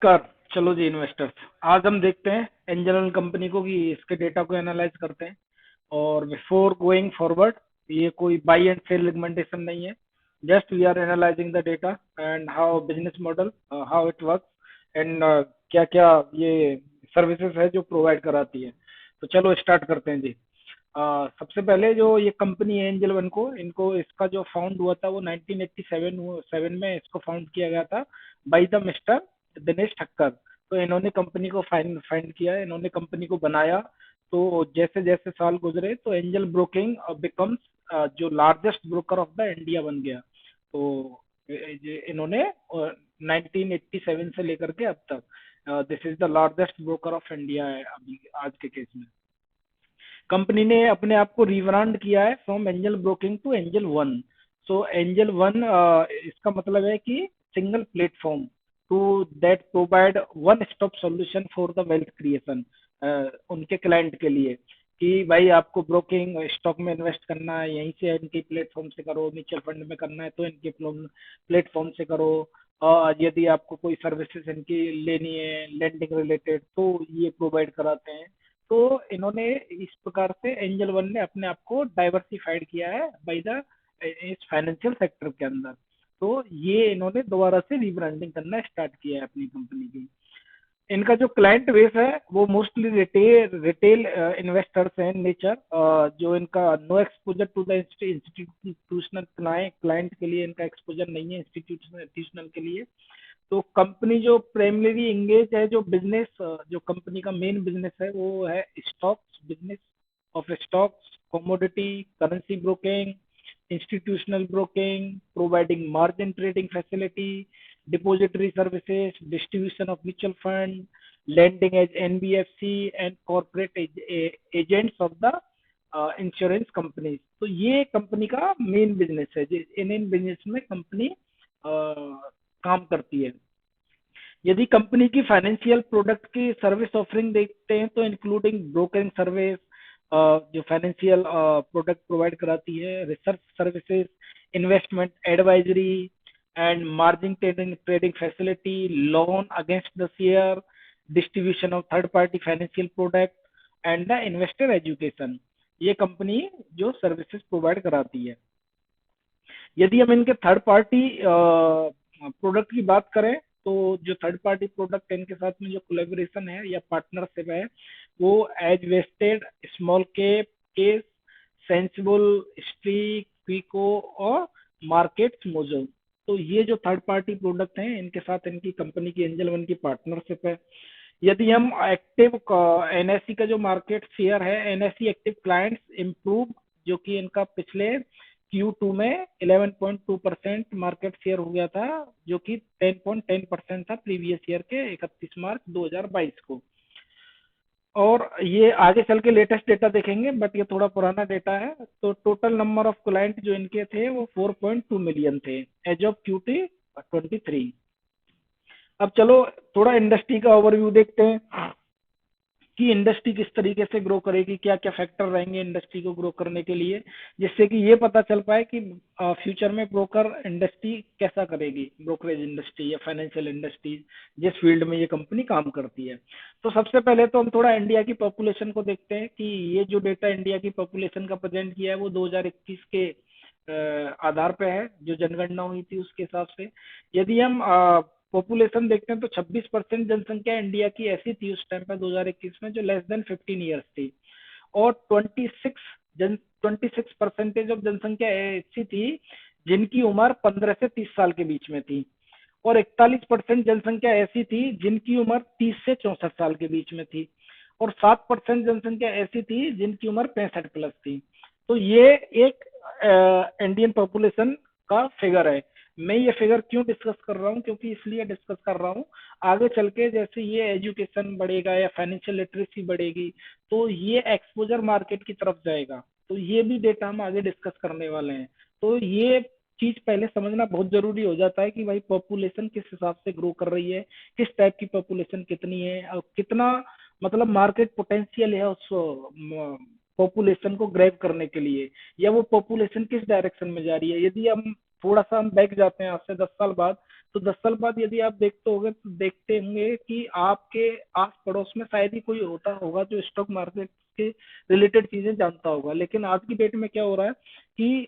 कर चलो जी इन्वेस्टर्स, आज हम देखते हैं एंजल कंपनी को कि इसके डेटा को एनालाइज करते हैं। और बिफोर गोइंग फॉरवर्ड, ये कोई बाई एंड सेल रिकमेंडेशन नहीं है। Just we are analysing the data and how business model, how it work and क्या क्या ये सर्विसेज है जो प्रोवाइड कराती है। तो चलो स्टार्ट करते हैं जी। सबसे पहले जो ये कंपनी है एंजल वन को, इनको इसका जो फाउंड हुआ था वो 1987 में इसको फाउंड किया गया था by the mister Dinesh Thakkar. तो इन्होंने कंपनी को फाइंड फाइंड किया, इन्होंने कंपनी को बनाया। तो जैसे जैसे साल गुजरे तो एंजल ब्रोकिंग बिकम्स जो largest broker of the India बन गया। तो इन्होंने 1987 से लेकर के अब तक this is the largest broker of India है अभी आज के केस में। कंपनी ने अपने आप को रिब्रांड किया है from Angel broking to Angel One. So Angel One इसका मतलब है कि single platform to that provide one stop solution for the wealth creation. उनके क्लाइंट के लिए कि भाई आपको ब्रोकिंग स्टॉक में इन्वेस्ट करना है यहीं से इनके प्लेटफॉर्म से करो, म्यूचुअल फंड में करना है तो इनके प्लेटफॉर्म से करो। यदि आपको कोई सर्विसेज इनकी लेनी है लेंडिंग रिलेटेड तो ये प्रोवाइड कराते हैं। तो इन्होंने इस प्रकार से एंजल वन ने अपने आप को डाइवर्सिफाइड किया है बाई द इस फाइनेंशियल सेक्टर के अंदर। तो ये इन्होंने दोबारा से रीब्रांडिंग करना स्टार्ट किया है अपनी कंपनी की। इनका जो क्लाइंट बेस है वो मोस्टली रिटेल रिटेल इन्वेस्टर्स हैं नेचर। जो इनका no exposure to the institutional client के लिए इनका एक्सपोजर नहीं है इंस्टीट्यूशनल के लिए। तो कंपनी जो प्राइमरी एंगेज है, जो बिजनेस जो कंपनी का मेन बिजनेस है वो है stocks business of stocks, commodity, currency broking, institutional broking, providing margin trading facility, depository services, distribution of mutual fund, lending as NBFC and corporate agents of the insurance company. तो ये company का main business है, in business में company काम करती है। यदि company की फाइनेंशियल प्रोडक्ट की सर्विस ऑफरिंग देखते हैं तो इंक्लूडिंग ब्रोकरिंग सर्विस, जो फाइनेंशियल प्रोडक्ट प्रोवाइड कराती है, research services, investment advisory and margin trading trading facility, loan against the share, distribution of third party financial product and the investor education. ये company जो services provide कराती है। यदि हम इनके थर्ड पार्टी प्रोडक्ट की बात करें तो जो थर्ड पार्टी प्रोडक्ट इनके साथ में जो कोलेबोरेशन है या पार्टनरशिप है वो edge vested, small cap, case, sensible, streak, पीको और मार्केट मोजो। तो ये जो थर्ड पार्टी प्रोडक्ट हैं इनके साथ इनकी कंपनी की एंजल वन की पार्टनरशिप है। यदि हम एक्टिव एनएससी का जो मार्केट शेयर है, एनएससी एक्टिव क्लाइंट्स इम्प्रूव, जो कि इनका पिछले Q2 में 11.2% मार्केट शेयर हो गया था, जो कि 10.10% था प्रीवियस ईयर के 31 मार्च 2022 को। और ये आगे चल के लेटेस्ट डेटा देखेंगे बट ये थोड़ा पुराना डेटा है। तो टोटल नंबर ऑफ क्लाइंट जो इनके थे वो 4.2 मिलियन थे एज ऑफ Q2 23। अब चलो थोड़ा इंडस्ट्री का ओवरव्यू देखते हैं कि इंडस्ट्री किस तरीके से ग्रो करेगी, क्या क्या फैक्टर रहेंगे इंडस्ट्री को ग्रो करने के लिए, जिससे कि ये पता चल पाए कि फ्यूचर में ब्रोकर इंडस्ट्री कैसा करेगी, ब्रोकरेज इंडस्ट्री या फाइनेंशियल इंडस्ट्री जिस फील्ड में ये कंपनी काम करती है। तो सबसे पहले तो हम थोड़ा इंडिया की पॉपुलेशन को देखते हैं कि ये जो डेटा इंडिया की पॉपुलेशन का प्रेजेंट किया है वो 2021 के आधार पे है, जो जनगणना हुई थी उसके हिसाब से। यदि हम पॉपुलेशन देखते हैं तो 26% जनसंख्या इंडिया की ऐसी थी उस टाइम पर 2021 में जो लेस देन 15 ईयर्स थी। और 26% ऑफ जनसंख्या ऐसी थी जिनकी उम्र 15 से 30 साल के बीच में थी। और 41% जनसंख्या ऐसी थी जिनकी उम्र 30 से 64 साल के बीच में थी। और 7% जनसंख्या ऐसी थी जिनकी उम्र 65 प्लस थी। तो ये एक इंडियन पॉपुलेशन का फिगर है। मैं ये फिगर क्यों डिस्कस कर रहा हूँ, क्योंकि इसलिए डिस्कस कर रहा हूँ आगे चल के जैसे ये एजुकेशन बढ़ेगा या फाइनेंशियल लिटरेसी बढ़ेगी तो ये एक्सपोजर मार्केट की तरफ जाएगा। तो ये भी डेटा हम आगे डिस्कस करने वाले हैं। तो ये चीज पहले समझना बहुत जरूरी हो जाता है कि भाई पॉपुलेशन किस हिसाब से ग्रो कर रही है, किस टाइप की पॉपुलेशन कितनी है और कितना मतलब मार्केट पोटेंशियल है उस पॉपुलेशन को ग्रैब करने के लिए, या वो पॉपुलेशन किस डायरेक्शन में जा रही है। यदि हम थोड़ा सा हम बैक जाते हैं आज से 10 साल बाद, तो 10 साल बाद यदि आप देखते होंगे कि आपके आस पड़ोस में शायद ही कोई होता होगा जो स्टॉक मार्केट के रिलेटेड चीजें जानता होगा। लेकिन आज की डेट में क्या हो रहा है कि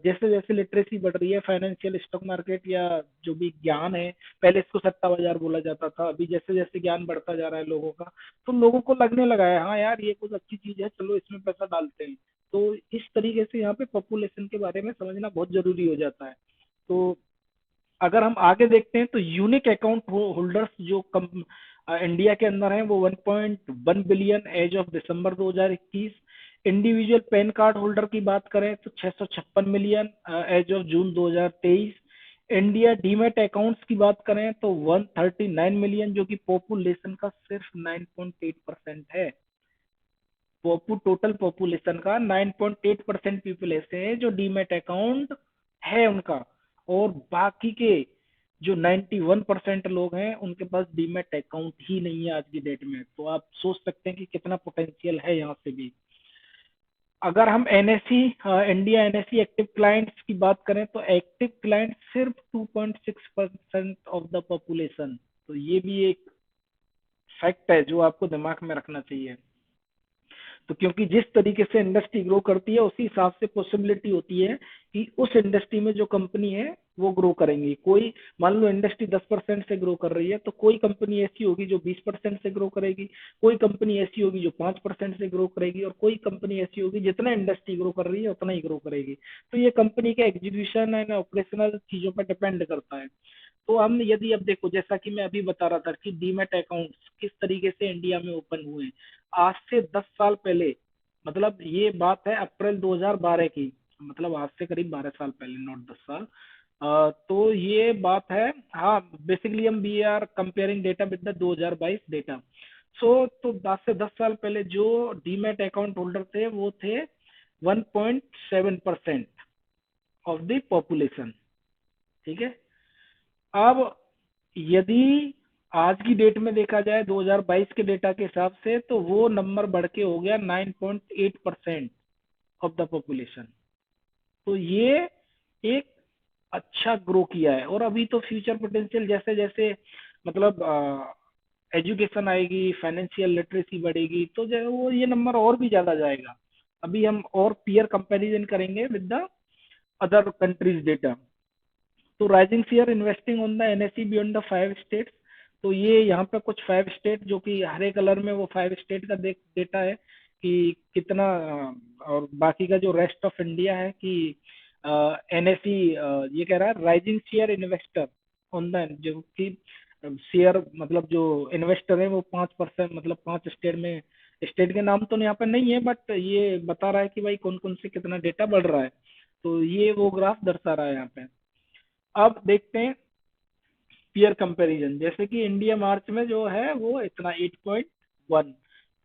जैसे जैसे लिटरेसी बढ़ रही है, फाइनेंशियल स्टॉक मार्केट या जो भी ज्ञान है, पहले इसको सट्टा बाजार बोला जाता था, अभी जैसे जैसे ज्ञान बढ़ता जा रहा है लोगों का, तो लोगों को लगने लगा है हाँ यार ये कुछ अच्छी चीज है, चलो इसमें पैसा डालते हैं। तो इस तरीके से यहाँ पे पॉपुलेशन के बारे में समझना बहुत जरूरी हो जाता है। तो अगर हम आगे देखते हैं तो यूनिक अकाउंट होल्डर्स जो इंडिया के अंदर हैं वो 1.1 billion as of December 2021। Individual PAN card holder की बात करें तो 656 million as of June 2023। India demat accounts की बात करें तो 139 मिलियन, जो कि पॉपुलेशन का सिर्फ 9.8% है। टोटल पॉपुलेशन का 9.8% पीपल ऐसे हैं जो डीमेट अकाउंट है उनका, और बाकी के जो 91% लोग हैं उनके पास डीमेट अकाउंट ही नहीं है आज की डेट में। तो आप सोच सकते हैं कि कितना पोटेंशियल है यहाँ से भी। अगर हम NSC India NSC active clients की बात करें तो एक्टिव क्लाइंट सिर्फ 2.6% ऑफ द पॉपुलेशन। तो ये भी एक फैक्ट है जो आपको दिमाग में रखना चाहिए। तो क्योंकि जिस तरीके से इंडस्ट्री ग्रो करती है उसी हिसाब से पॉसिबिलिटी होती है कि उस इंडस्ट्री में जो कंपनी है वो ग्रो करेंगी। कोई मान लो इंडस्ट्री 10% से ग्रो कर रही है तो कोई कंपनी ऐसी होगी जो 20% से ग्रो करेगी, कोई कंपनी ऐसी होगी जो 5% से ग्रो करेगी, और कोई कंपनी ऐसी होगी जितना इंडस्ट्री ग्रो कर रही है उतना ही ग्रो करेगी। तो ये कंपनी के एग्जीक्यूशन एंड ऑपरेशनल चीजों पर डिपेंड करता है। तो हम यदि अब देखो, जैसा कि मैं अभी बता रहा था कि डीमैट अकाउंट्स किस तरीके से इंडिया में ओपन हुए हैं। आज से 10 साल पहले, मतलब ये बात है अप्रैल 2012 की, मतलब आज से करीब 12 साल पहले, नॉट 10 साल। तो ये बात है, हाँ बेसिकली हम we are comparing data with the 2022 data. तो 10 से 10 साल पहले जो डीमैट अकाउंट होल्डर थे वो थे 1.7% ऑफ द पॉपुलेशन। ठीक है। अब यदि आज की डेट में देखा जाए 2022 के डेटा के हिसाब से, तो वो नंबर बढ़ के हो गया 9.8% ऑफ द पॉपुलेशन। तो ये एक अच्छा ग्रो किया है। और अभी तो फ्यूचर पोटेंशियल जैसे जैसे मतलब एजुकेशन आएगी, फाइनेंशियल लिटरेसी बढ़ेगी, तो जो वो ये नंबर और भी ज्यादा जाएगा। अभी हम और पीयर कंपैरिजन करेंगे with the other countries data. तो rising share investing on the NSE beyond the 5 states. तो ये यहाँ पे कुछ 5 स्टेट जो कि हरे कलर में, वो 5 स्टेट का डेटा है कि कितना और बाकी का जो रेस्ट ऑफ इंडिया है कि एनएसई ये कह रहा है rising share investor on the, जो कि शेयर मतलब जो इन्वेस्टर है वो 5%, मतलब 5 स्टेट में, स्टेट के नाम तो यहाँ पे नहीं है बट ये बता रहा है कि भाई कौन कौन से कितना डेटा बढ़ रहा है। तो ये वो ग्राफ दर्शा रहा है यहाँ पे। अब देखते हैं पीयर कंपैरिजन। जैसे कि इंडिया मार्च में जो है वो इतना 8.1।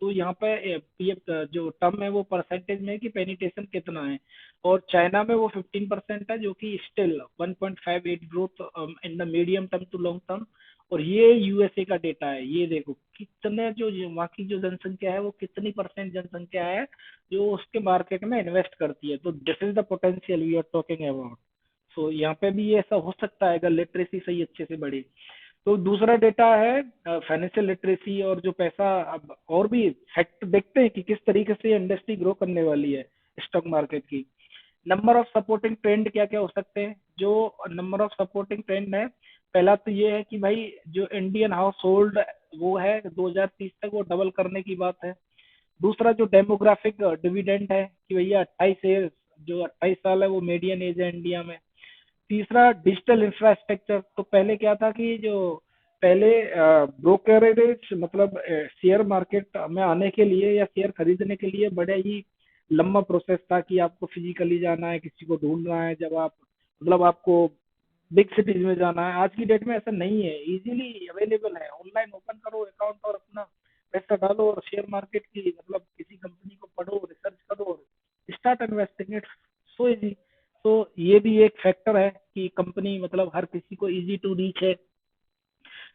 तो यहाँ पे पीयर जो टर्म है वो परसेंटेज में है कि पेनिटेशन कितना है। और चाइना में वो 15% है, जो कि still 1.58 growth in the medium term to long term. और ये यूएसए का डेटा है। ये देखो कितने जो वहाँ की जो जनसंख्या है वो कितनी परसेंट जनसंख्या है जो उसके मार्केट में इन्वेस्ट करती है। तो this is the potential we are talking about. So यहाँ पे भी ये ऐसा हो सकता है अगर लिटरेसी सही अच्छे से बढ़े। तो दूसरा डेटा है फाइनेंशियल लिटरेसी और जो पैसा। अब और भी फैक्ट देखते हैं कि किस तरीके से इंडस्ट्री ग्रो करने वाली है स्टॉक मार्केट की। नंबर ऑफ सपोर्टिंग ट्रेंड क्या क्या हो सकते हैं। जो नंबर ऑफ सपोर्टिंग ट्रेंड है, पहला तो ये है कि भाई जो इंडियन हाउस होल्ड वो है 2030 तक वो डबल करने की बात है। दूसरा जो डेमोग्राफिक डिविडेंड है कि भैया 28 जो 28 साल है वो मीडियन एज है इंडिया में। तीसरा डिजिटल इंफ्रास्ट्रक्चर। तो पहले क्या था कि जो पहले ब्रोकरेज मतलब शेयर मार्केट में आने के लिए या शेयर खरीदने के लिए बड़ा ही लंबा प्रोसेस था कि आपको फिजिकली जाना है, किसी को ढूंढना है, जब आप मतलब आपको बिग सिटीज में जाना है। आज की डेट में ऐसा नहीं है, इजीली अवेलेबल है। ऑनलाइन ओपन करो अकाउंट और अपना पैसा डालो और शेयर मार्केट की मतलब किसी कंपनी को पढ़ो, रिसर्च करो और start investing. It's so easy. तो ये भी एक फैक्टर है कि कंपनी मतलब हर किसी को इजी टू रीच है।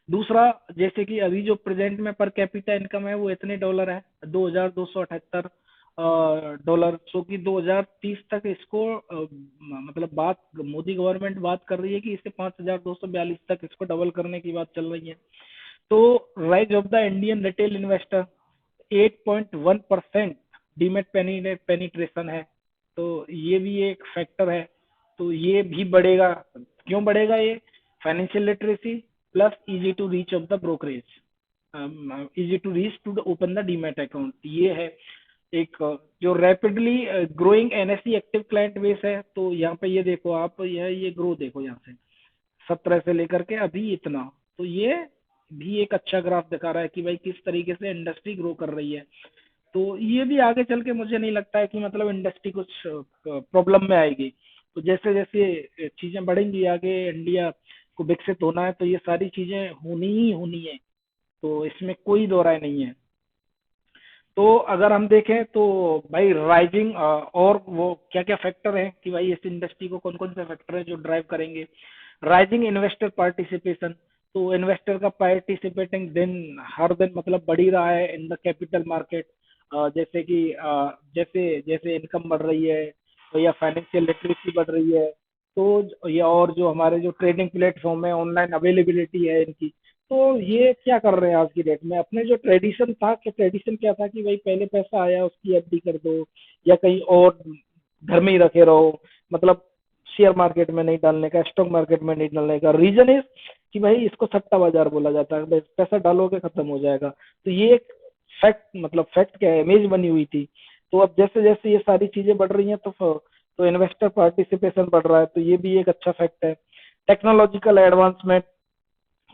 दूसरा, जैसे कि अभी जो प्रेजेंट में पर कैपिटा इनकम है वो इतने डॉलर है, 2278। डॉलर, सो कि 2030 तक इसको मतलब बात मोदी गवर्नमेंट बात कर रही है कि इसे 5242 तक इसको डबल करने की बात चल रही है। तो rise of the Indian retail investor, 8.1% demat penetration है, तो ये भी एक फैक्टर है। तो ये भी बढ़ेगा। क्यों बढ़ेगा ये? Financial literacy plus easy to reach of the brokerage, easy to reach to open the demat account, ये है एक जो rapidly growing NSC active client base है। तो यहाँ पे ये देखो आप, ये ग्रो देखो यहाँ से 17 से लेकर के अभी इतना, तो ये भी एक अच्छा ग्राफ दिखा रहा है कि भाई किस तरीके से इंडस्ट्री ग्रो कर रही है। तो ये भी आगे चल के मुझे नहीं लगता है कि मतलब इंडस्ट्री कुछ प्रॉब्लम में आएगी। तो जैसे जैसे चीजें बढ़ेंगी आगे, इंडिया को विकसित होना है, तो ये सारी चीजें होनी ही होनी है, तो इसमें कोई दो राय नहीं है। तो अगर हम देखें तो भाई राइजिंग और वो क्या क्या फैक्टर हैं कि भाई इस इंडस्ट्री को कौन कौन से फैक्टर हैं जो ड्राइव करेंगे। राइजिंग इन्वेस्टर पार्टिसिपेशन, तो इन्वेस्टर का पार्टिसिपेटिंग दिन हर दिन मतलब बढ़ ही रहा है इन द कैपिटल मार्केट। जैसे कि जैसे जैसे इनकम बढ़ रही है, तो या फाइनेंशियल लिटरेसी बढ़ रही है, तो या और जो हमारे जो ट्रेडिंग प्लेटफॉर्म है, ऑनलाइन अवेलेबिलिटी है इनकी, तो ये क्या कर रहे हैं आज की डेट में? अपने जो ट्रेडिशन था, कि ट्रेडिशन क्या था कि भाई पहले पैसा आया उसकी एफडी कर दो, या कहीं और घर में ही रखे रहो, मतलब शेयर मार्केट में नहीं डालने का, स्टॉक मार्केट में नहीं डालने का। रीजन इज कि भाई इसको सट्टा बाजार बोला जाता है, बस पैसा डालोगे खत्म हो जाएगा। तो ये एक फैक्ट, मतलब फैक्ट क्या है, इमेज बनी हुई थी। तो अब जैसे जैसे ये सारी चीजें बढ़ रही हैं, तो इन्वेस्टर पार्टिसिपेशन बढ़ रहा है, तो ये भी एक अच्छा फैक्ट है। टेक्नोलॉजिकल एडवांसमेंट,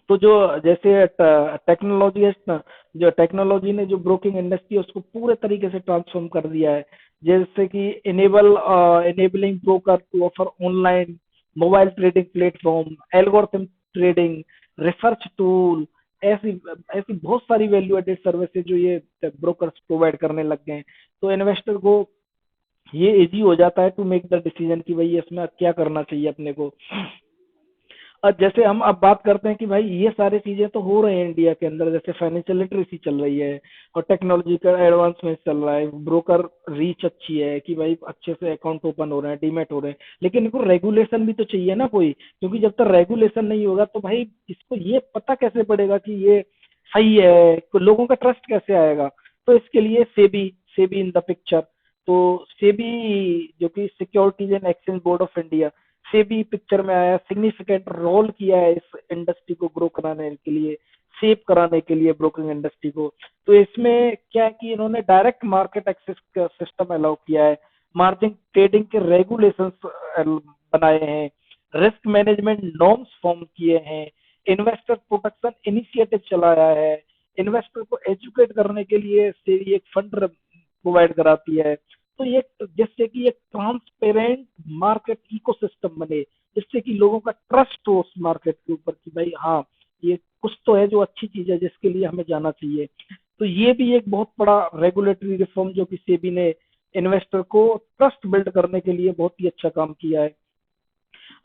तो जो जैसे टेक्नोलॉजी है ना, जो टेक्नोलॉजी ने जो ब्रोकिंग इंडस्ट्री है उसको पूरे तरीके से ट्रांसफॉर्म कर दिया है। जैसे कि enabling broker to offer online mobile trading platform, algorithm trading, research tool, ऐसी ऐसी बहुत सारी वैल्यू एडेड सर्विसेज जो ये ब्रोकर्स प्रोवाइड करने लग गए हैं। तो इन्वेस्टर को ये इजी हो जाता है टू मेक द डिसीजन कि भाई इसमें क्या करना चाहिए अपने को। और जैसे हम अब बात करते हैं कि भाई ये सारी चीजें तो हो रहे हैं इंडिया के अंदर, जैसे फाइनेंशियल लिटरेसी चल रही है और टेक्नोलॉजिकल एडवांसमेंट चल रहा है, ब्रोकर रीच अच्छी है कि भाई अच्छे से अकाउंट ओपन हो रहे हैं, डीमेट हो रहे हैं, लेकिन इनको रेगुलेशन भी तो चाहिए ना कोई, क्योंकि जब तक रेगुलेशन नहीं होगा तो भाई इसको ये पता कैसे पड़ेगा कि ये सही है, तो लोगों का ट्रस्ट कैसे आएगा? तो इसके लिए SEBI, SEBI in the picture. तो सेबी जो कि securities and exchange board of India, से भी पिक्चर में आया, सिग्निफिकेंट रोल किया है इस इंडस्ट्री को ग्रो कराने के लिए, सेव कराने के लिए ब्रोकिंग इंडस्ट्री को। तो इसमें क्या है कि इन्होंने डायरेक्ट मार्केट एक्सेस का सिस्टम अलाउ किया है, मार्जिन ट्रेडिंग के रेगुलेशंस बनाए हैं, रिस्क मैनेजमेंट नॉर्म्स फॉर्म किए हैं, इन्वेस्टर प्रोटेक्शन इनिशिएटिव चलाया है, इन्वेस्टर को एजुकेट करने के लिए से एक फंड प्रोवाइड कराती है। तो ये जिससे कि एक ट्रांसपेरेंट मार्केट इकोसिस्टम बने, जिससे कि लोगों का ट्रस्ट हो उस मार्केट के ऊपर कि भाई हाँ, ये कुछ तो है जो अच्छी चीज है जिसके लिए हमें जाना चाहिए। तो ये भी एक बहुत बड़ा रेगुलेटरी रिफॉर्म जो कि सेबी ने इन्वेस्टर को ट्रस्ट बिल्ड करने के लिए बहुत ही अच्छा काम किया है।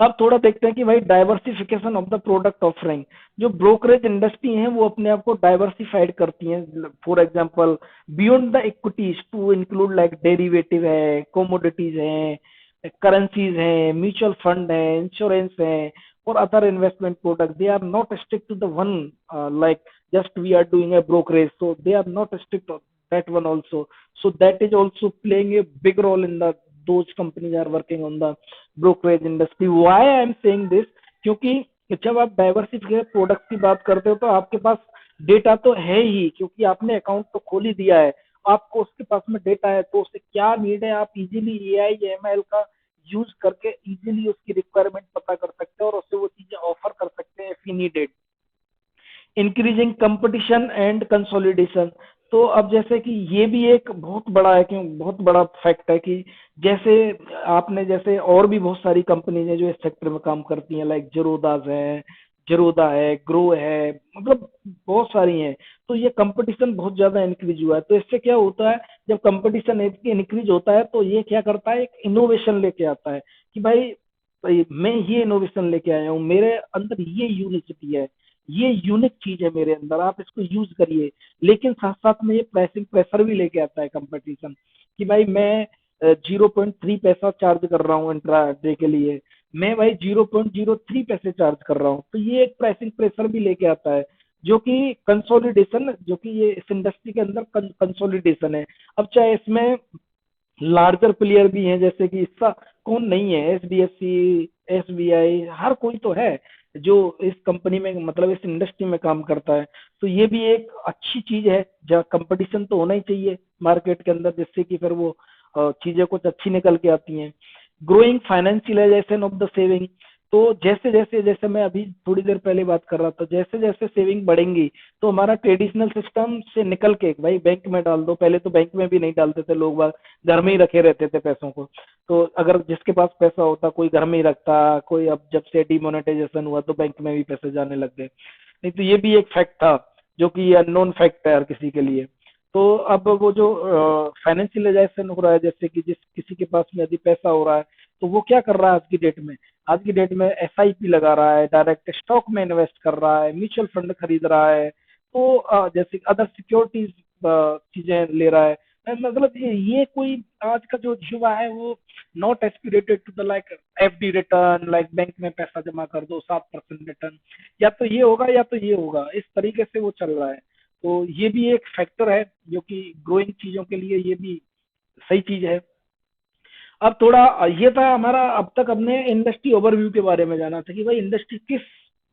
अब थोड़ा देखते हैं कि भाई diversification of the product offering, जो ब्रोकरेज इंडस्ट्री है वो अपने आप को डाइवर्सिफाइड करती हैं। For example beyond the equities to include like derivative है, कोमोडिटीज हैं, करेंसीज हैं, म्यूचुअल फंड है, इंश्योरेंस है, और other investment product. They are not strict to the one, like just we are doing a brokerage, so they are not strict on that one also. So that is also playing a big role in the those companies are working on the brokerage industry. Why I am saying this? क्योंकि जब आप डाइवर्सिफिकेट product की बात करते हो तो आपके पास data तो है ही, क्योंकि आपने अकाउंट तो खोल ही दिया है, आपको उसके पास में डेटा है, तो उससे क्या नीड है आप इजीली एआई एमएल का यूज करके इजीली उसकी रिक्वायरमेंट पता कर सकते हैं और उससे वो चीजें ऑफर कर सकते हैं if needed. Increasing competition and consolidation, तो अब जैसे कि ये भी एक बहुत बड़ा है, क्यों बहुत बड़ा फैक्ट है कि जैसे आपने जैसे और भी बहुत सारी कंपनीज हैं जो इस सेक्टर में काम करती हैं, लाइक जरोदाज है, जरोदा है, ग्रो है, मतलब बहुत सारी हैं। तो ये कंपटीशन बहुत ज्यादा इंक्रीज हुआ है, तो इससे क्या होता है, जब कंपटीशन इंक्रीज होता है तो ये क्या करता है, एक इनोवेशन लेके आता है कि भाई मैं ये इनोवेशन लेके आया हूँ, मेरे अंदर ये यूनिसिटी है, ये यूनिक चीज है मेरे अंदर, आप इसको यूज करिए। लेकिन साथ साथ में ये प्राइसिंग प्रेशर भी लेके आता है कंपटीशन, कि भाई मैं 0.3 पैसा चार्ज कर रहा हूँ इंट्रा डे के लिए, मैं भाई 0.03 पैसे चार्ज कर रहा हूँ, तो ये एक प्राइसिंग प्रेशर भी लेके आता है, जो कि कंसोलिडेशन, जो कि ये इस इंडस्ट्री के अंदर कंसोलिडेशन है। अब चाहे इसमें लार्जर प्लेयर भी हैं, जैसे कि इसका कौन नहीं है, एचडीएफसी, एसबीआई, हर कोई तो है जो इस कंपनी में, मतलब इस इंडस्ट्री में काम करता है। तो ये भी एक अच्छी चीज है, जहाँ कंपटीशन तो होना ही चाहिए मार्केट के अंदर, जिससे कि फिर वो चीजें कुछ अच्छी निकल के आती हैं। Growing financialisation of the saving, तो जैसे जैसे, जैसे मैं अभी थोड़ी देर पहले बात कर रहा था, जैसे जैसे सेविंग बढ़ेंगी तो हमारा ट्रेडिशनल सिस्टम से निकल के भाई बैंक में डाल दो, पहले तो बैंक में भी नहीं डालते थे लोग बाग, घर में ही रखे रहते थे पैसों को। तो अगर जिसके पास पैसा होता कोई घर में ही रखता, कोई अब जब से डिमोनेटाइजेशन हुआ तो बैंक में भी पैसे जाने लग गए। नहीं तो ये भी एक फैक्ट था, जो कि अननोन फैक्ट है हर किसी के लिए। तो अब वो जो फाइनेंशियलाइजेशन हो रहा है, जैसे कि जिस किसी के पास में यदि पैसा हो रहा है, तो वो क्या कर रहा है आज की डेट में, आज की डेट में एसआईपी लगा रहा है, डायरेक्ट स्टॉक में इन्वेस्ट कर रहा है, म्यूचुअल फंड खरीद रहा है, तो जैसे अदर सिक्योरिटीज चीजें ले रहा है। मतलब ये कोई आज का जो युवा है वो not aspirated to the like FD return, like bank में पैसा जमा कर दो 7% रिटर्न, या तो ये होगा या तो ये होगा, इस तरीके से वो चल रहा है। तो ये भी एक फैक्टर है जो कि ग्रोइंग चीजों के लिए ये भी सही चीज है। अब थोड़ा ये था हमारा, अब तक हमने इंडस्ट्री ओवरव्यू के बारे में जाना था कि भाई इंडस्ट्री किस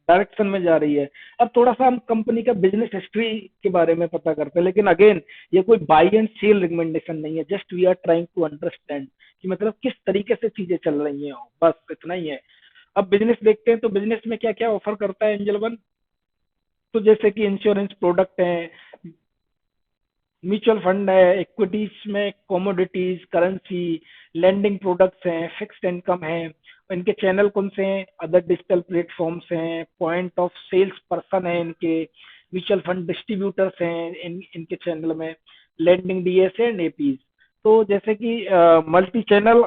डायरेक्शन में जा रही है। अब थोड़ा सा हम कंपनी का बिजनेस हिस्ट्री के बारे में पता करते हैं, लेकिन अगेन ये कोई बाई एंड सेल रिकमेंडेशन नहीं है, just we are trying to understand कि मतलब किस तरीके से चीजें चल रही हैं, बस इतना ही है। अब बिजनेस देखते हैं, तो बिजनेस में क्या क्या ऑफर करता है एंजल वन। तो जैसे कि इंश्योरेंस प्रोडक्ट है, म्यूचुअल फंड है, इक्विटीज में कमोडिटीज, करेंसी, लैंडिंग प्रोडक्ट्स हैं, फिक्स्ड इनकम है। इनके चैनल कौन से हैं, अदर डिजिटल प्लेटफॉर्म्स हैं, पॉइंट ऑफ सेल्स पर्सन है इनके, म्यूचुअल फंड डिस्ट्रीब्यूटर्स हैं इनके चैनल में, लैंडिंग डीएस एंड एपीज। तो जैसे कि मल्टी चैनल,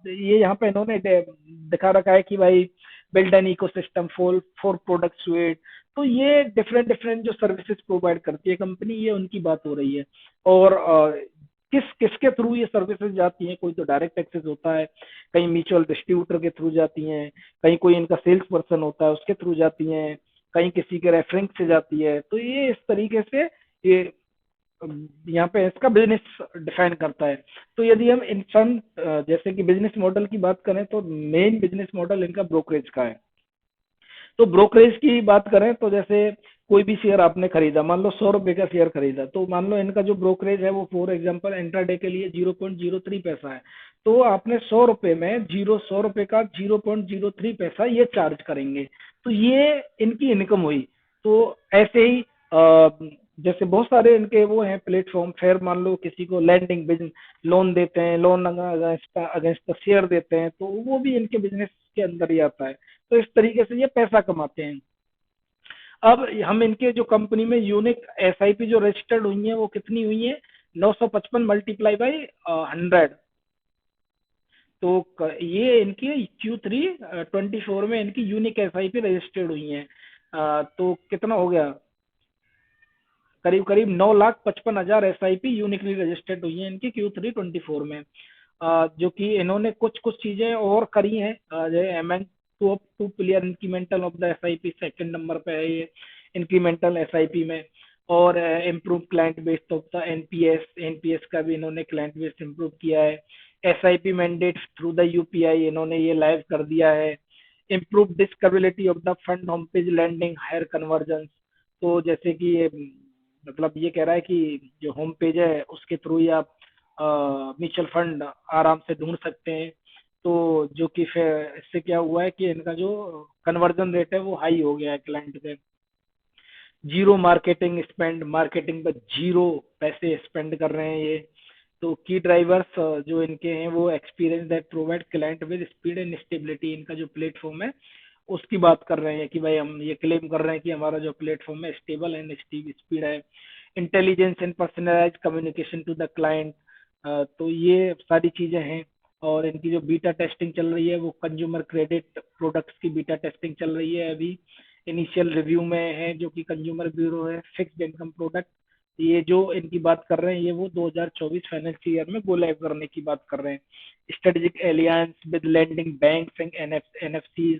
ये यहाँ पे इन्होंने दिखा रखा है कि भाई build an ecosystem for for product sweet. तो ये डिफरेंट डिफरेंट जो सर्विसेज प्रोवाइड करती है कंपनी, ये उनकी बात हो रही है। और किस किसके थ्रू ये सर्विसेज जाती हैं, कोई तो डायरेक्ट एक्सेस होता है, कहीं म्यूचुअल डिस्ट्रीब्यूटर के थ्रू जाती हैं, कहीं कोई इनका सेल्स पर्सन होता है उसके थ्रू जाती हैं, कहीं किसी के रेफरेंस से जाती है। तो ये इस तरीके से ये यहाँ पे इसका बिजनेस डिफाइन करता है। तो यदि हम इंसान जैसे कि बिजनेस मॉडल की बात करें, तो मेन बिजनेस मॉडल इनका ब्रोकरेज का है। तो ब्रोकरेज की बात करें तो जैसे कोई भी शेयर आपने खरीदा, मान लो 100 रुपए का शेयर खरीदा, तो मान लो इनका जो ब्रोकरेज है वो फॉर एग्जांपल इंट्राडे के लिए 0.03 पैसा है। तो आपने 100 रुपए में 100 रुपए का 0.03 पैसा ये चार्ज करेंगे। तो ये इनकी इनकम हुई। तो ऐसे ही जैसे बहुत सारे इनके वो हैं प्लेटफॉर्म, फिर मान लो किसी को लैंडिंग बिजनेस लोन देते हैं, लोन अगेंस्ट अगेंस्ट शेयर देते हैं, तो वो भी इनके बिजनेस के अंदर ही आता है। तो इस तरीके से ये पैसा कमाते हैं। अब हम इनके जो कंपनी में यूनिक एसआईपी जो रजिस्टर्ड हुई है वो कितनी हुई है, 955 मल्टीप्लाई बाई 100। तो ये इनकी Q3 24 में इनकी यूनिक एसआईपी रजिस्टर्ड हुई है। तो कितना हो गया, करीब करीब 9,55,000 एसआईपी यूनिकली रजिस्टर्ड हुई है इनकी Q3 24 में। जो कि इन्होंने कुछ कुछ चीजें और करी हैं, जो M N two player incremental of the SIP second number पे है ये इंक्रीमेंटल एसआईपी में। और improve client base of the NPS, NPS का भी इन्होंने क्लाइंट बेस इम्प्रूव किया है। SIP mandate through the UPI इन्होंने ये लाइव कर दिया है। Improve discoverability of the fund home page landing higher conversion. तो जैसे कि ये मतलब ये कह रहा है कि जो होम पेज है उसके थ्रू ही आप म्यूचुअल फंड आराम से ढूंढ सकते हैं। तो जो कि फिर इससे क्या हुआ है कि इनका जो कन्वर्जन रेट है वो हाई हो गया है क्लाइंट पे। जीरो मार्केटिंग स्पेंड, मार्केटिंग पर जीरो पैसे स्पेंड कर रहे हैं ये। तो की ड्राइवर्स जो इनके हैं वो experience that provide client with speed and stability, इनका जो प्लेटफॉर्म है उसकी बात कर रहे हैं कि भाई हम ये क्लेम कर रहे हैं कि हमारा जो प्लेटफॉर्म है स्टेबल एंड स्पीड है। Intelligence and personalise communication to the client. तो ये सारी चीजें हैं। और इनकी जो बीटा टेस्टिंग चल रही है वो कंज्यूमर क्रेडिट प्रोडक्ट्स की बीटा टेस्टिंग चल रही है अभी। इनिशियल रिव्यू में है जो कि कंज्यूमर ब्यूरो है, फिक्स्ड इनकम प्रोडक्ट। ये जो इनकी बात कर रहे हैं ये वो 2024 फाइनेंशियल ईयर में गो लाइव करने की बात कर रहे हैं। Strategic alliances with lending banks and NBFCs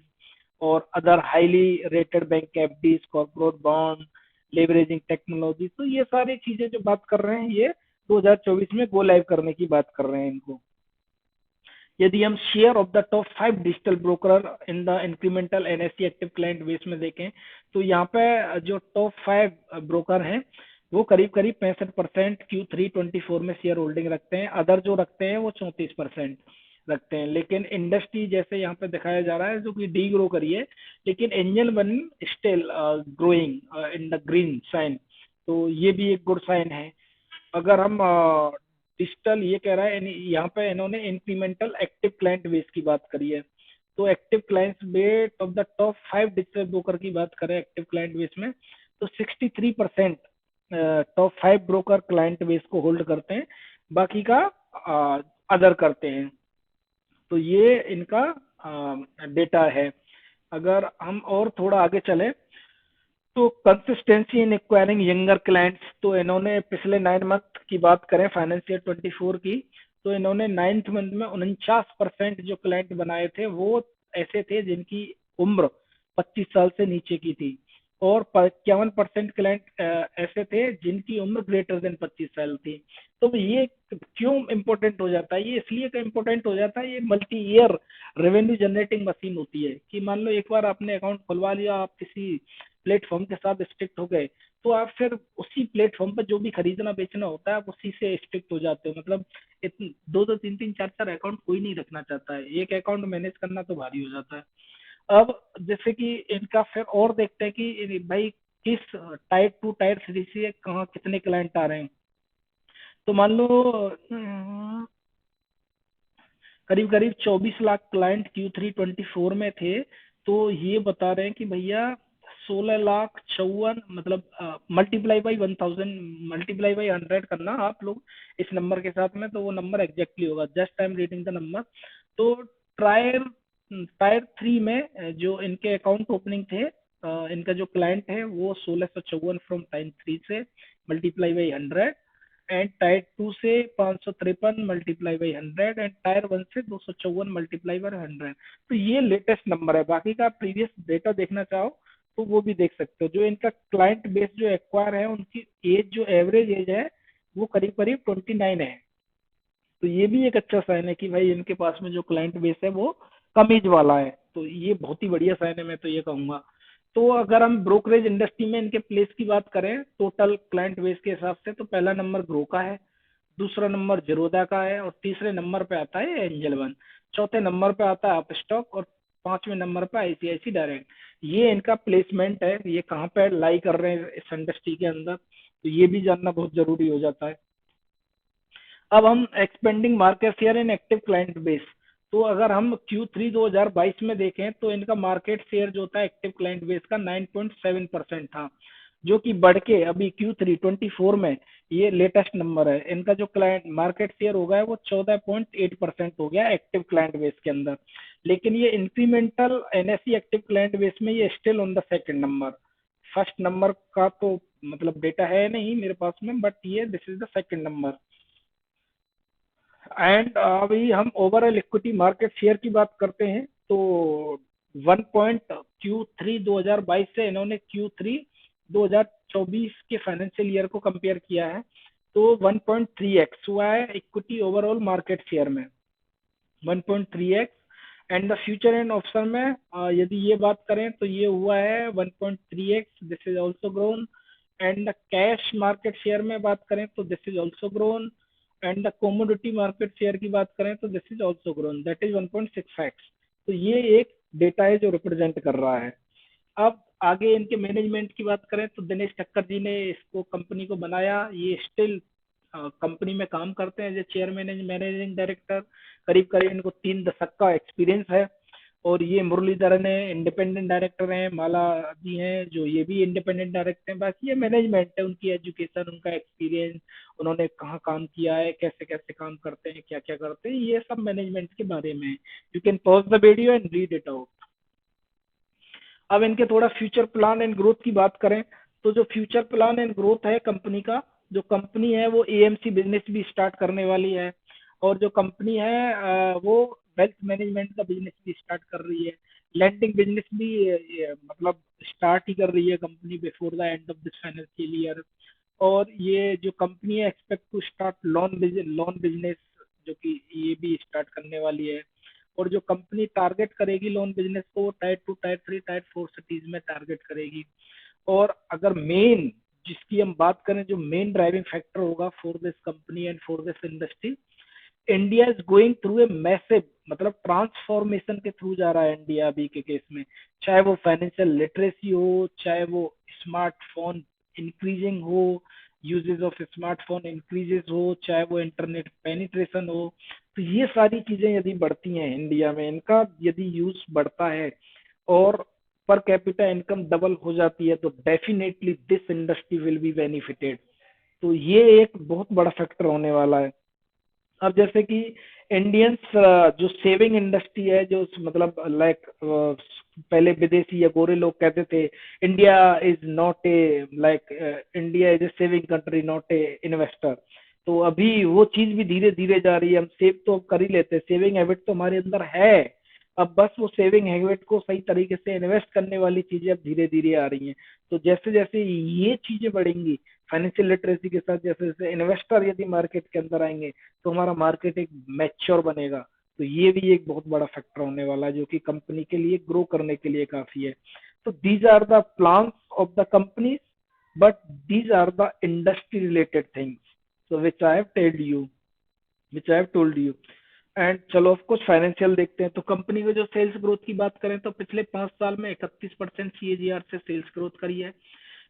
और other highly rated bank FDs, corporate bond, leveraging technology. तो ये सारी चीजें जो बात कर रहे हैं ये 2024 में गो लाइव करने की बात कर रहे हैं इनको। यदि हम share of the top 5 digital broker in the incremental NSC active client base में देखें तो यहाँ पे जो टॉप 5 ब्रोकर हैं वो करीब करीब 65% Q3 24 में शेयर होल्डिंग रखते हैं। अदर जो रखते हैं वो 34% रखते हैं। लेकिन इंडस्ट्री जैसे यहाँ पे दिखाया जा रहा है जो कि डी ग्रो करी है, लेकिन Angel One still growing in the green sign. तो ये भी एक गुड साइन है। अगर हम डिजिटल ये कह रहा है यहाँ पे इन्होंने इंक्रीमेंटल एक्टिव क्लाइंट बेस की बात करी है। तो active clients base of the top 5 digital broker की बात करें एक्टिव क्लाइंट बेस में तो 63% टॉप 5 ब्रोकर क्लाइंट बेस को होल्ड करते हैं, बाकी का अदर करते हैं। तो ये इनका डेटा है। अगर हम और थोड़ा आगे चले तो consistency in acquiring younger clients, तो इन्होंने पिछले 9 मंथ की बात करें फाइनेंशियल 24 की तो इन्होंने 9th मंथ में 49% जो क्लाइंट बनाए थे वो ऐसे थे जिनकी उम्र 25 साल से नीचे की थी, और 51% क्लाइंट ऐसे थे जिनकी उम्र ग्रेटर देन 25 साल थी। तो ये क्यों इम्पोर्टेंट हो जाता है? ये इसलिए का इम्पोर्टेंट हो जाता है, ये multi year revenue generating machine होती है कि मान लो एक बार आपने अकाउंट खुलवा लिया, आप किसी प्लेटफॉर्म के साथ स्ट्रिक्ट हो गए तो आप फिर उसी प्लेटफॉर्म पर जो भी खरीदना बेचना होता है आप उसी से स्ट्रिक्ट हो जाते हो। मतलब दो दो तीन तीन चार चार अकाउंट कोई नहीं रखना चाहता है, एक अकाउंट मैनेज करना तो भारी हो जाता है। अब जैसे कि इनका फिर और देखते हैं कि भाई किस टायर 2 टायर 3 से कहाँ कितने क्लाइंट आ रहे हैं। तो मान लो करीब करीब 24 लाख क्लाइंट Q3 24 में थे। तो ये बता रहे हैं कि भैया 16 लाख 54, मतलब मल्टीप्लाई बाई 1000, मल्टीप्लाई बाई 100 करना आप लोग इस नंबर के साथ में, तो वो नंबर एग्जैक्टली होगा। Just I am reading the number. तो टायर टायर 3 में जो इनके अकाउंट ओपनिंग थे, इनका जो क्लाइंट है वो 1654 फ्रॉम टाइम 3 से मल्टीप्लाई बाई 100, एंड टायर 2 से 553 मल्टीप्लाई बाई 100, एंड टायर 1 से 254 मल्टीप्लाई बाई 100। तो ये लेटेस्ट नंबर है। बाकी का प्रीवियस डेटा देखना चाहो तो वो भी देख सकते हो। जो इनका क्लाइंट बेस जो एक्वायर है उनकी एज जो एवरेज एज है वो करीब करीब 29 है। तो ये भी एक अच्छा साइन है कि भाई इनके पास में जो क्लाइंट बेस है वो कम एज वाला है। तो ये बहुत ही बढ़िया साइन है, मैं तो ये कहूंगा। तो अगर हम ब्रोकरेज इंडस्ट्री में इनके प्लेस की बात करें टोटल क्लाइंट बेस के हिसाब से, तो पहला नंबर ग्रो का है, दूसरा नंबर जीरोदा का है, और तीसरे नंबर पे आता है एंजल वन, चौथे नंबर पे आता है अपस्टॉक, और 5वें नंबर पे आईसीआईसी डायरेक्ट। ये इनका प्लेसमेंट है, ये कहाँ पे लाई कर रहे हैं इस इंडस्ट्री के अंदर, तो ये भी जानना बहुत जरूरी हो जाता है। अब हम expanding market share in active client base. तो अगर हम Q3 2022 में देखें तो इनका मार्केट शेयर जो था एक्टिव क्लाइंट बेस का 9.7% था, जो कि बढ़ के अभी Q3 24 में ये लेटेस्ट नंबर है, इनका जो क्लाइंट मार्केट शेयर हो गया है वो 14.8% हो गया एक्टिव क्लाइंट बेस के अंदर। लेकिन ये incremental NSC active client base में ये still on the second number. First number का तो मतलब डेटा है नहीं मेरे पास में, बट ये this is the second number. And अभी हम ओवरऑल इक्विटी मार्केट शेयर की बात करते हैं तो 1. Q3 2022 से इन्होंने Q3 2024 के फाइनेंशियल ईयर को कंपेयर किया है तो 1.3x हुआ है इक्विटी ओवरऑल मार्केट शेयर में, 1.3x। And the future and option में यदि ये बात करें तो ये हुआ है 1.3x, this is also grown. And the cash market share में बात करें तो this is also grown. And the commodity market share की बात करें तो this is also grown, that is 1.6x। तो ये एक डेटा है जो रिप्रेजेंट कर रहा है। अब आगे इनके मैनेजमेंट की बात करें तो दिनेश ठक्कर जी ने इसको कंपनी को बनाया, ये स्टिल कंपनी में काम करते हैं as chairman and managing director. करीब करीब इनको 3 दशक का एक्सपीरियंस है। और ये मुरलीधरन है इंडिपेंडेंट डायरेक्टर हैं, माला जी हैं जो ये भी इंडिपेंडेंट डायरेक्टर हैं। बाकी ये मैनेजमेंट है, उनकी एजुकेशन, उनका एक्सपीरियंस, उन्होंने कहाँ काम किया है, कैसे कैसे काम करते हैं, क्या क्या करते हैं, ये सब मैनेजमेंट के बारे में है। You can pause the video and read it out. अब इनके थोड़ा फ्यूचर प्लान एंड ग्रोथ की बात करें, तो जो फ्यूचर प्लान एंड ग्रोथ है कंपनी का, जो कंपनी है वो एएमसी बिजनेस भी स्टार्ट करने वाली है, और जो कंपनी है वो वेल्थ मैनेजमेंट का बिजनेस भी स्टार्ट कर रही है, लैंडिंग बिजनेस भी मतलब स्टार्ट ही कर रही है company before the end of this financial year. और ये जो कंपनी है expect to start loan business, जो कि ये भी स्टार्ट करने वाली है। और जो कंपनी टारगेट करेगी लोन बिजनेस को, वो टायर 2 टायर 3 टायर 4 सिटीज में टारगेट करेगी। और अगर मेन जिसकी हम बात करें, जो मेन ड्राइविंग फैक्टर होगा for this company and for this industry, India is going through a massive, मतलब ट्रांसफॉर्मेशन के थ्रू जा रहा है इंडिया अभी के केस में। चाहे वो फाइनेंशियल लिटरेसी हो, चाहे वो स्मार्टफोन इंक्रीजिंग हो, यूजेस ऑफ स्मार्टफोन इंक्रीजेस हो, चाहे वो इंटरनेट पेनिट्रेशन हो, तो ये सारी चीजें यदि बढ़ती हैं इंडिया में, इनका यदि यूज बढ़ता है और पर कैपिटा इनकम डबल हो जाती है, तो definitely this industry will be benefited. तो ये एक बहुत बड़ा फैक्टर होने वाला है। अब जैसे कि इंडियंस, जो सेविंग इंडस्ट्री है, जो मतलब लाइक पहले विदेशी या गोरे लोग कहते थे India is not a like, India is a saving country not a investor. तो अभी वो चीज भी धीरे धीरे जा रही है। हम सेव तो अब कर ही लेते हैं, सेविंग हैबिट तो हमारे अंदर है, अब बस वो सेविंग हैबिट को सही तरीके से इन्वेस्ट करने वाली चीजें अब धीरे धीरे आ रही हैं। तो जैसे जैसे ये चीजें बढ़ेंगी फाइनेंशियल लिटरेसी के साथ, जैसे जैसे इन्वेस्टर यदि मार्केट के अंदर आएंगे, तो हमारा मार्केट एक मैच्योर बनेगा। तो ये भी एक बहुत बड़ा फैक्टर होने वाला है, जो कि कंपनी के लिए ग्रो करने के लिए काफी है। तो these are the plans of the companies, but these are the industry related things, so which I have told you, which I have told you। And चलो ऑफ कोर्स फाइनेंशियल देखते हैं, तो कंपनी में जो सेल्स ग्रोथ की बात करें, तो पिछले 5 साल में 31% सीएजीआर से सेल्स ग्रोथ करी है,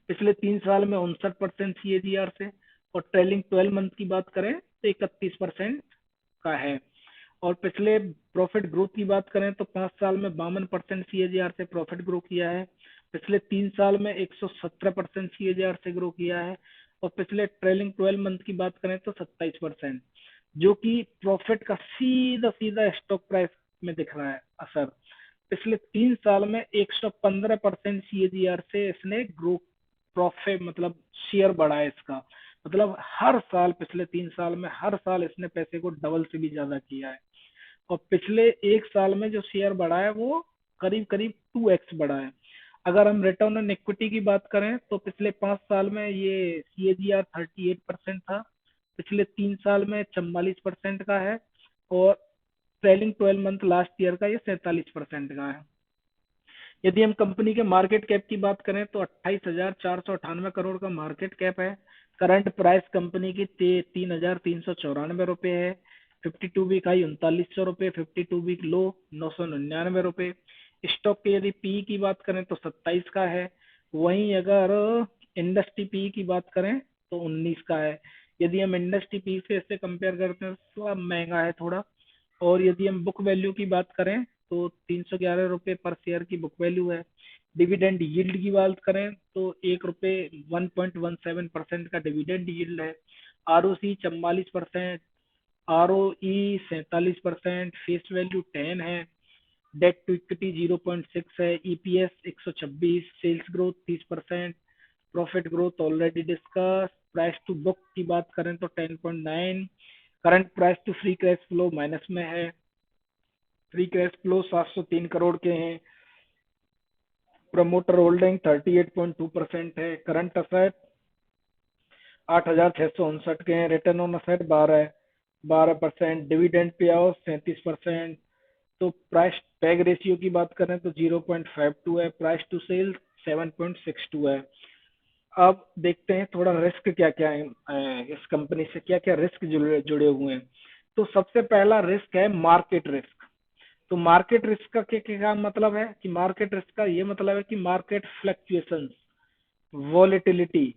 पिछले 3 साल में 59% सीएजीआर से, और ट्रेलिंग 12 मंथ की बात करें तो 31% का है। और पिछले प्रॉफिट ग्रोथ की बात करें तो 5 साल में 52% सीएजीआर से प्रॉफिट ग्रो किया है, पिछले 3 साल में 117% सीएजीआर से ग्रो किया है, और पिछले ट्रेलिंग 12 मंथ की बात करें तो 27%, जो कि प्रॉफिट का सीधा सीधा स्टॉक प्राइस में दिख रहा है असर। पिछले 3 साल में 115% सीएजीआर से इसने ग्रो, प्रॉफिट मतलब शेयर बढ़ा है इसका, मतलब हर साल पिछले 3 साल में हर साल इसने पैसे को डबल से भी ज्यादा किया है। और पिछले 1 साल में जो शेयर बढ़ा है वो करीब करीब 2x बढ़ा है। अगर हम रिटर्न ऑन इक्विटी की बात करें तो पिछले 5 साल में ये सीएजीआर 38% था, पिछले 3 साल में 44% का है, और ट्रेलिंग 12 मंथ लास्ट ईयर का ये 47% का है। यदि हम कंपनी के मार्केट कैप की बात करें तो 28,498 करोड़ का मार्केट कैप है। करंट प्राइस कंपनी की 3,394 रुपये है। 52 वीक हाई 3,900 रुपये, 52 वीक लो 999 रुपये। स्टॉक के यदि पी की बात करें तो 27 का है। वहीं अगर इंडस्ट्री पी की बात करें तो 19 का है। यदि हम इंडस्ट्री पी से इससे कंपेयर करते हैं तो थोड़ा महंगा है थोड़ा। और यदि हम बुक वैल्यू की बात करें तो 311 रुपये पर शेयर की बुक वैल्यू है। डिविडेंड यील्ड की बात करें तो 1 रुपये 1.17% का डिविडेंड यील्ड है। आरओसी 44%, आरओई 47%, फेस वैल्यू 10 है, डेट टू इक्विटी 0.6 है, EPS 126, sales growth 30%, profit growth already discuss. Price to book की बात करें तो 10.9, current price to free cash flow minus में है, फ्री कैश फ्लो 703 करोड़ के हैं, प्रमोटर होल्डिंग 38.2% है, करंट असेट 8,659 के हैं, return on asset 12%, dividend pay out 37%। तो प्राइस टैग रेशियो की बात करें तो 0.52 है, प्राइस टू सेल्स 7.62 है। अब देखते हैं थोड़ा रिस्क क्या क्या है, इस कंपनी से क्या क्या रिस्क जुड़े जुड़े हुए हैं। तो सबसे पहला रिस्क है मार्केट रिस्क। तो मार्केट रिस्क का क्या क्या मतलब है कि मार्केट रिस्क का ये मतलब है कि market fluctuations, volatility,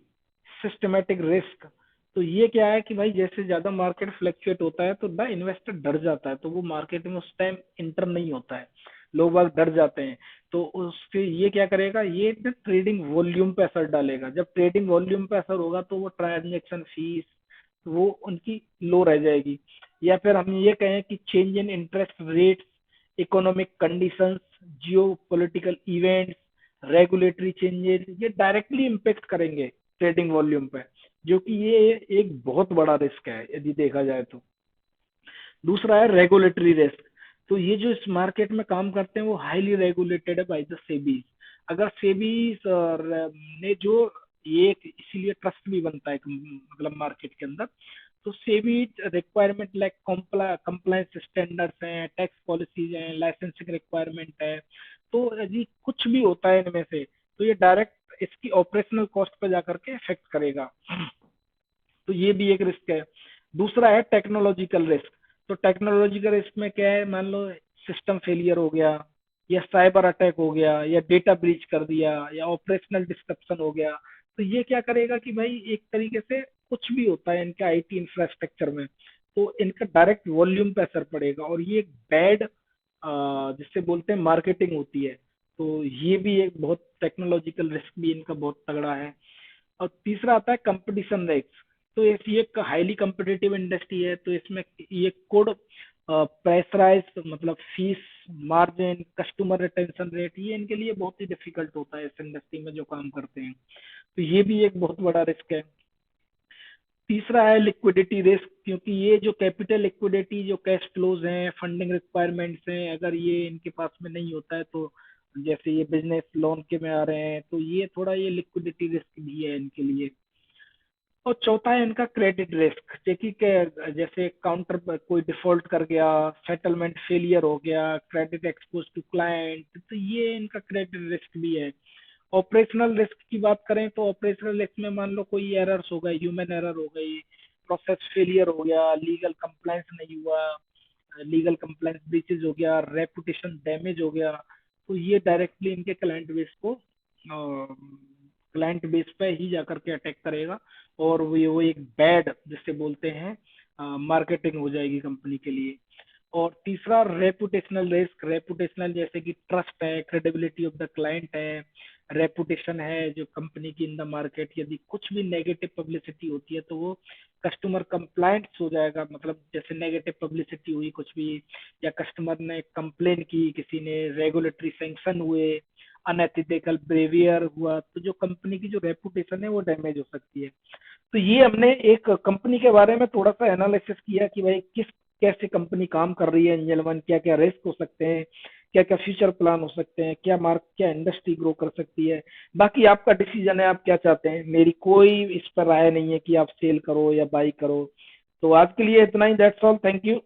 systematic risk. तो ये क्या है कि भाई जैसे ज्यादा मार्केट फ्लक्चुएट होता है तो ना इन्वेस्टर डर जाता है, तो वो मार्केट में उस टाइम इंटर नहीं होता है, लोग बाग डर जाते हैं। तो उसके ये क्या करेगा, ये ट्रेडिंग वॉल्यूम पे असर डालेगा। जब ट्रेडिंग वॉल्यूम पे असर होगा तो वो ट्रांजेक्शन फीस वो उनकी लो रह जाएगी। या फिर हम ये कहें कि change in interest rate, economic conditions, Jio political events, regulatory changes, ये डायरेक्टली इम्पेक्ट करेंगे ट्रेडिंग वॉल्यूम पे, जो कि ये एक बहुत बड़ा रिस्क है यदि देखा जाए तो। दूसरा है रेगुलेटरी रिस्क। तो ये जो इस मार्केट में काम करते हैं वो हाईली रेगुलेटेड है बाय द सेबीज। अगर सेबीज ने जो, ये इसीलिए ट्रस्ट भी बनता है मतलब मार्केट के अंदर। तो SEBI requirement like compliance standards हैं, टैक्स पॉलिसीज हैं, लाइसेंसिंग रिक्वायरमेंट है। तो यदि कुछ भी होता है इनमें से तो ये डायरेक्ट इसकी ऑपरेशनल कॉस्ट पे जाकर के इफेक्ट करेगा। तो ये भी एक रिस्क है। दूसरा है टेक्नोलॉजिकल रिस्क। तो टेक्नोलॉजिकल रिस्क में क्या है, मान लो सिस्टम फेलियर हो गया, या साइबर अटैक हो गया, या डेटा ब्रीच कर दिया, या ऑपरेशनल डिस्ट्रप्शन हो गया। तो ये क्या करेगा कि भाई एक तरीके से कुछ भी होता है इनका आईटी इंफ्रास्ट्रक्चर में, तो इनका डायरेक्ट वॉल्यूम पे असर पड़ेगा, और ये एक बैड जिससे बोलते हैं मार्केटिंग होती है। तो ये भी एक बहुत टेक्नोलॉजिकल रिस्क भी इनका बहुत तगड़ा है। और तीसरा आता है कंपटीशन रिस्क। तो ये एक हाईली कम्पिटिटिव इंडस्ट्री है, तो इसमें ये कोड प्रेशराइज मतलब fees, margin, customer retention rate, ये इनके लिए बहुत ही डिफिकल्ट होता है इस इंडस्ट्री में जो काम करते हैं। तो ये भी एक बहुत बड़ा रिस्क है। तीसरा है लिक्विडिटी रिस्क, क्योंकि ये जो कैपिटल लिक्विडिटी, जो कैश फ्लोज हैं, फंडिंग रिक्वायरमेंट्स हैं, अगर ये इनके पास में नहीं होता है तो जैसे ये बिजनेस लोन के में आ रहे हैं, तो ये थोड़ा ये लिक्विडिटी रिस्क भी है इनके लिए। और चौथा है इनका क्रेडिट रिस्क, देखिए कि जैसे काउंटर पर कोई डिफॉल्ट कर गया, सेटलमेंट फेलियर हो गया, क्रेडिट एक्सपोज टू क्लाइंट, तो ये इनका क्रेडिट रिस्क भी है। ऑपरेशनल रिस्क की बात करें तो ऑपरेशनल रिस्क में मान लो कोई एरर्स हो गए, ह्यूमन एरर हो गई, प्रोसेस फेलियर हो गया, लीगल कंप्लायंस नहीं हुआ, लीगल कंप्लायंस ब्रीचेज हो गया, रेपुटेशन डैमेज हो गया, तो ये डायरेक्टली इनके क्लाइंट बेस पे ही जाकर के अटैक करेगा, और वो एक बैड जिससे बोलते हैं मार्केटिंग हो जाएगी कंपनी के लिए। और तीसरा रेपुटेशनल रिस्क, रेपुटेशनल जैसे कि ट्रस्ट है, क्रेडिबिलिटी ऑफ द क्लाइंट है, रेपुटेशन है जो कंपनी की इन द मार्केट, यदि कुछ भी नेगेटिव पब्लिसिटी होती है तो वो कस्टमर कंप्लाइंट्स हो जाएगा, मतलब जैसे नेगेटिव पब्लिसिटी हुई कुछ भी, या कस्टमर ने कंप्लेन की, किसी ने रेगुलेटरी सैंक्शन हुए, अनएथिकल बिहेवियर हुआ, तो जो कंपनी की जो रेपुटेशन है वो डैमेज हो सकती है। तो ये हमने एक कंपनी के बारे में थोड़ा सा एनालिसिस किया कि भाई किस कैसे कंपनी काम कर रही है एंजल वन, क्या क्या रिस्क हो सकते हैं, क्या क्या फ्यूचर प्लान हो सकते हैं, क्या इंडस्ट्री ग्रो कर सकती है। बाकी आपका डिसीजन है, आप क्या चाहते हैं, मेरी कोई इस पर राय नहीं है कि आप सेल करो या बाई करो। तो आज के लिए इतना ही, दैट्स ऑल, थैंक यू।